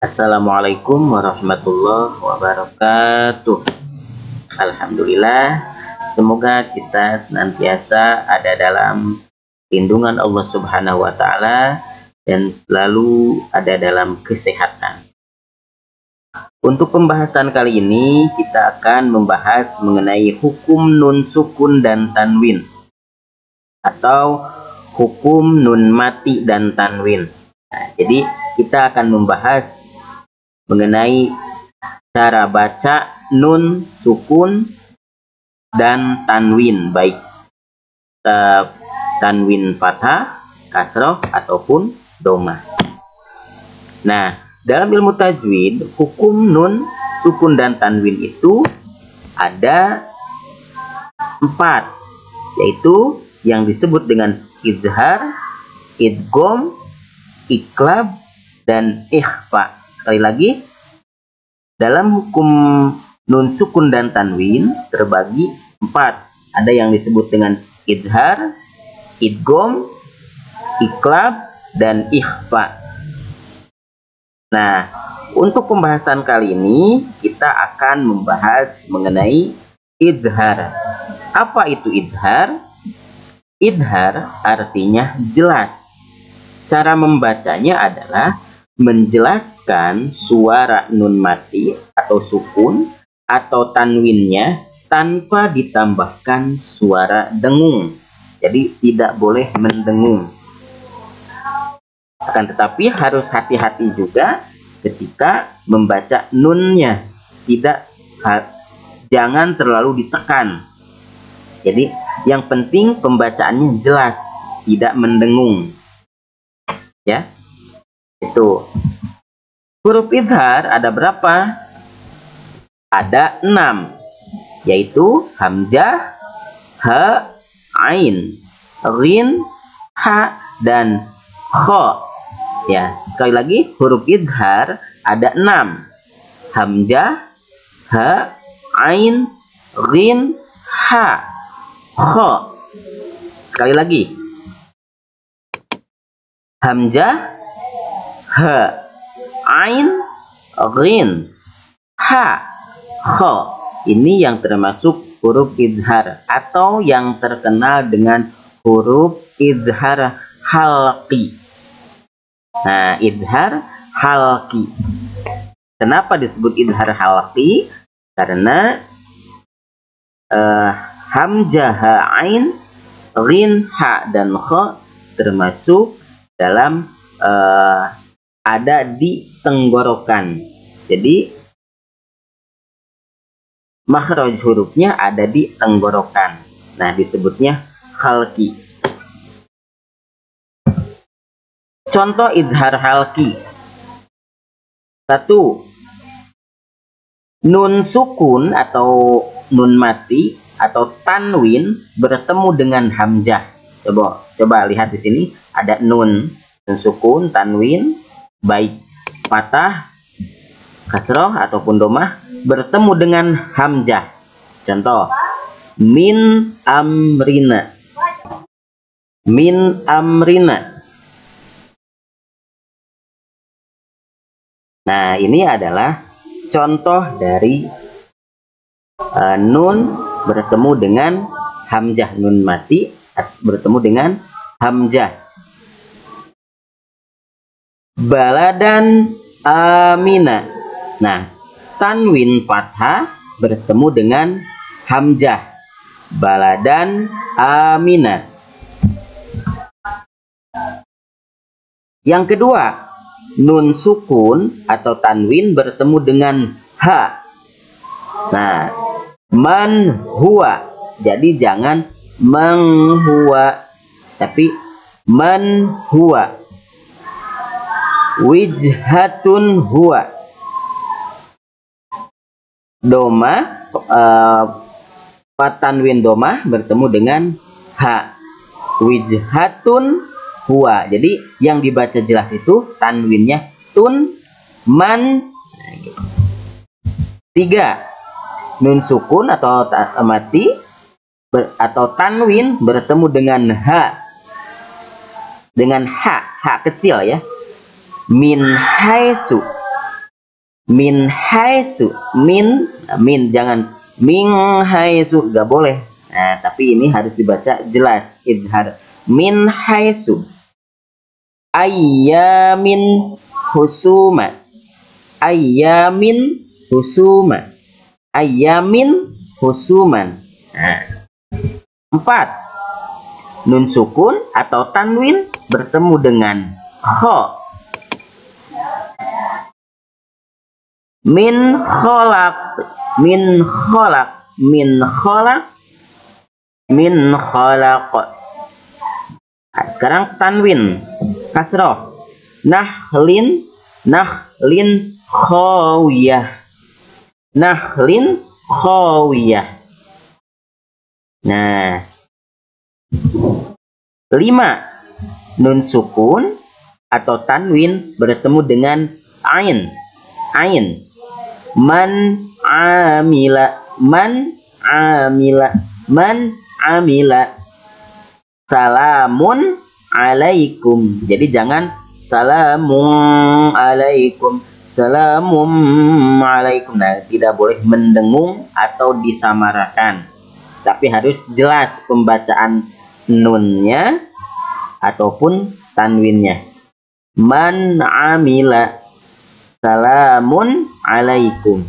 Assalamualaikum warahmatullahi wabarakatuh. Alhamdulillah, semoga kita senantiasa ada dalam lindungan Allah Subhanahu wa Ta'ala dan selalu ada dalam kesehatan. Untuk pembahasan kali ini, kita akan membahas mengenai hukum nun sukun dan tanwin, atau hukum nun mati dan tanwin. Nah, jadi kita akan membahas mengenai cara baca nun sukun dan tanwin, baik tanwin fathah, kasroh ataupun domah. Nah, dalam ilmu tajwid, hukum nun sukun dan tanwin itu ada 4, yaitu yang disebut dengan izhar, idgham, iqlab, dan ikhfa. Sekali lagi, dalam hukum nun sukun dan tanwin terbagi 4. Ada yang disebut dengan izhar, idgham, iqlab, dan ikhfa. Nah, untuk pembahasan kali ini kita akan membahas mengenai izhar. Apa itu izhar? Izhar artinya jelas. Cara membacanya adalah menjelaskan suara nun mati atau sukun atau tanwinnya tanpa ditambahkan suara dengung. Jadi tidak boleh mendengung. Akan tetapi harus hati-hati juga ketika membaca nunnya. Jangan terlalu ditekan. Jadi yang penting pembacaannya jelas, tidak mendengung. Ya. Itu. Huruf izhar ada berapa? Ada 6, yaitu hamzah, ha, ain, rin, ha, dan kha. Ya, sekali lagi huruf izhar ada 6. Hamzah, ha, ain, rin, ha, kha. Sekali lagi. Hamzah, ha, ain, rin, ha, kha. Ini yang termasuk huruf izhar atau yang terkenal dengan huruf izhar halqi. Nah, izhar halqi. Kenapa disebut izhar halqi? Karena hamzah, ha, ain, rin, ha, dan kha termasuk dalam ada di tenggorokan. Jadi makhraj hurufnya ada di tenggorokan. Nah, disebutnya halqi. Contoh izhar halqi. 1. Nun sukun atau nun mati atau tanwin bertemu dengan hamzah. Coba lihat di sini ada nun sukun, tanwin, baik fathah, kasroh ataupun domah bertemu dengan hamzah. Contoh, min amrina. Min amrina. Nah, ini adalah contoh dari nun bertemu dengan hamzah, nun mati bertemu dengan hamzah. Baladan amina. Nah, tanwin fathah bertemu dengan hamzah. Baladan amina. Yang kedua, nun sukun atau tanwin bertemu dengan ha. Nah, man huwa. Jadi jangan menghuwa, tapi man huwa. Wijhatun huwa. Doma, tanwin domah bertemu dengan ha. Wijhatun huwa. Jadi yang dibaca jelas itu tanwinnya tun, man. 3. Nun sukun atau mati atau tanwin bertemu dengan ha. Dengan ha kecil ya. Min haitsu. Min haitsu, min jangan min haitsu, nggak boleh. Nah, tapi ini harus dibaca jelas, idhar. Min haitsu ayyamin husuma, ayyamin husuma, ayyamin husuman. Nah, 4. Nun sukun atau tanwin bertemu dengan kha. Min kholak, min kholak, min kholak, min kholak. Nah, sekarang tanwin kasroh. Nahlin, nahlin khawiyah, nahlin khawiyah. Nah, 5. Nun sukun atau tanwin bertemu dengan ain, ain. Man amila, man amila, man amila. Salamun alaikum. Jadi jangan salamun alaikum, salamun alaikum. Nah, tidak boleh mendengung atau disamarakan, tapi harus jelas pembacaan nunnya ataupun tanwinnya. Man amila, salamun alaikum.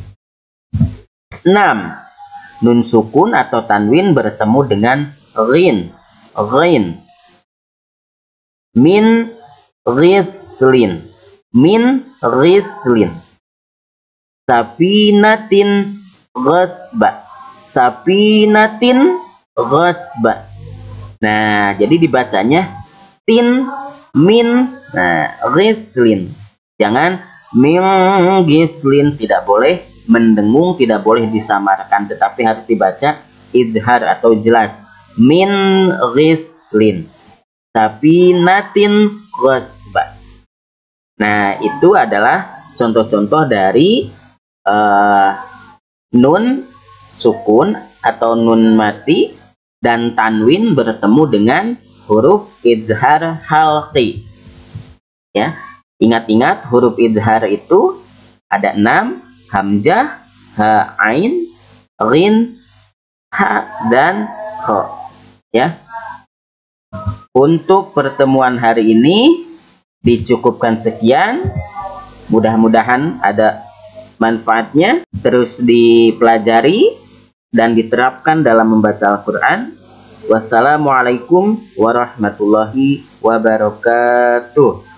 6. Nun sukun atau tanwin bertemu dengan ghin, ghin. Min rislin, min rislin. Sapinatin ghasba, sapinatin ghasba. Nah, jadi dibacanya tin, min, nah, rislin. Jangan min gislin, tidak boleh mendengung, tidak boleh disamarkan, tetapi harus dibaca idhar atau jelas. Min gislin, tapi natin ghasba. Nah, itu adalah contoh-contoh dari nun sukun atau nun mati dan tanwin bertemu dengan huruf idhar halqi. Ya, ingat-ingat huruf idhar itu ada 6, hamzah, ha, ain, rin, ha, dan kha. Ya. Untuk pertemuan hari ini dicukupkan sekian. Mudah-mudahan ada manfaatnya. Terus dipelajari dan diterapkan dalam membaca Al-Quran. Wassalamualaikum warahmatullahi wabarakatuh.